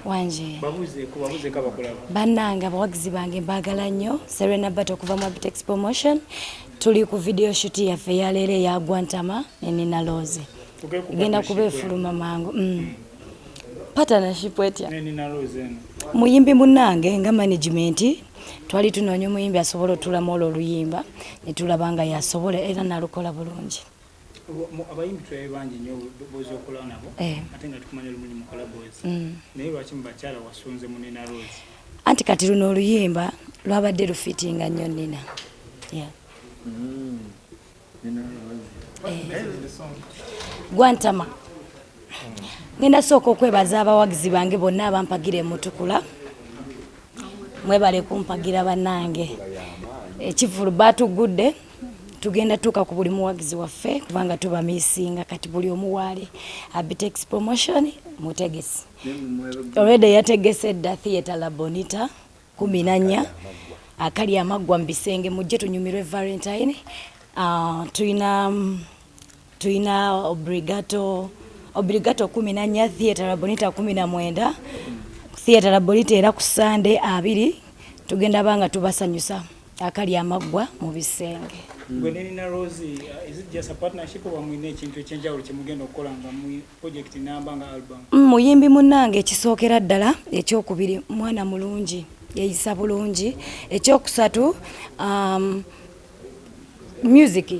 Wanje bannanga abawagizi bange mbagala nnyo. Serena BATA okuva mu BATA Promotion. Tuli ku video shoot yaffe ya leero ya Gwantama Nina Rose. Genda kubeefuluma mangu. Partnership etya Nina Rose muyimbi munnange nga management twali tunoonya omuyimbi asobola otulamu oluyimba ne tulabanga yasobola era nalukola bulungi. Abayimbi twaye bangi nnyo bozi okola nabo ate nga tukumanya lumunyi mukola bozi naye lwaki mubakyala wasunze mu Nina Rose? Anti kati luno oluyimba lwabadde lufitinga nnyo Nina. Gwantama ngenda sooka okwebaza abawagizi bange bonna abampagira emutukula. Mwebale kumpagira bannange ekivulu batugudde tugenda tuka ku buli muwagizi waffe kubanga tuba misinga kati buli omuwale BATA Promotion mutegesi already yategese da theater la Bonita 14 akali amagwa mbisenge mujje tunyumirwe Valentine. Tuina obligato 14 theater la Bonita 19 theater la Bonita era ku Sunday 2 tugenda banga tubasanyusa akali amagwa mu bisenge. Nina Rose, is it just a partnership or mwine ekintu ekyenjawulo kye mugenda okukolanga mu project nambanga album? Muyimbi munnange ekisookera ddala ekyokubiri mwana mulungi yeyisa bulungi ekyokusatu music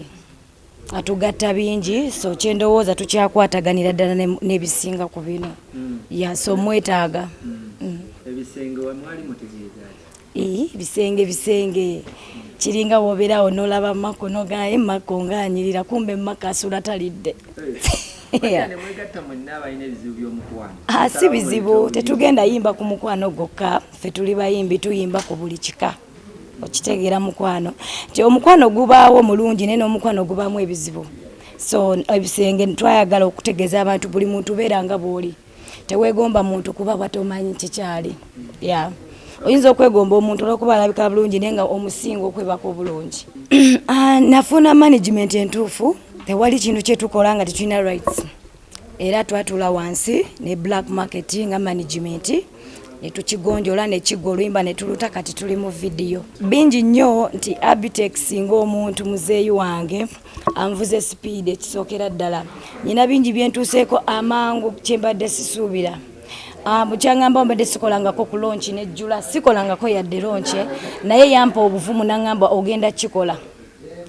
atugatta bingi so kyendowooza tukyakwataganira ddala n'ebisinga ku bino so mwetaaga ebisenge wamwali mutegeeza bisenge kiringa wobera onolaba makono gaye makonganyirira kumbe makasula talidde. Si bizibu tetugenda yimba ku mukwano gokka ffe tuli bayimbi tuyimba ku buli kika okitegeera mukwano nti omukwano gubaawo mulungi naye n'omukwano gubaamu ebizibu so ebisenge twayagala okutegeeza abantu buli muntu beera nga bw'oli teweegomba muntu kuba bwatomanyi kikyali oyinza okwegomba omuntu olwokuba alabika bulungi naye nga omusinga okwebaka obulungi. Nafuna management entuufu tewali kintu kyetukola nga tetulina rights era twatula wansi ne black market nga management netukigonjola nekiga oluyimba netuluta kati tuli mu video bingi nnyo nti BATA singa omuntu muzeeyi wange anvuze speed ekisookera ddala nyina bingi byentuuseeko amangu kyembadde sisuubira. Bukyangamba mbadde sikolangako ku launch nejjula sikolangako yadde launch naye yampa obuvumu nangamba ogenda kikola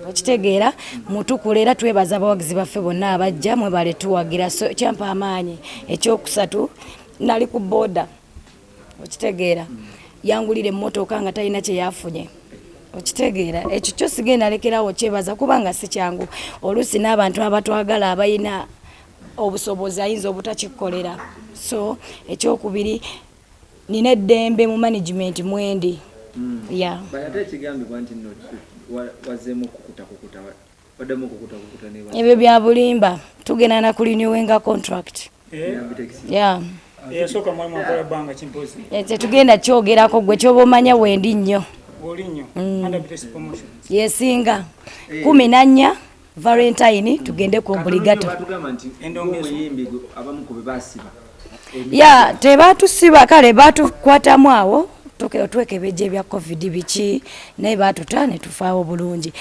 okitegeera mutukula era twebaza abawagizi baffe bonna abajja mwebale tuwagira so kyampa amaanyi. Ekyokusatu nali ku boda okitegeera yangulire emmotoka nga talina kye yafunye okitegeera ekyo kyo sigenda lekerawo kyebaza kubanga si kyangu oluusi n'abantu abatwagala abayina obusobozi ayinza obutakikolera so ekyokubiri nina eddembe mu management mwendi ebyo bya bulimba tugenda na kulinyowenga contract tugenda kyogerako gwe kyoba omanya wendi nnyo yesinga 14 Valentine tugende ku obligato tebatusiba kale batukwatamu awo twekebeje bya covid biki naye batuta ne tufaawo bulungi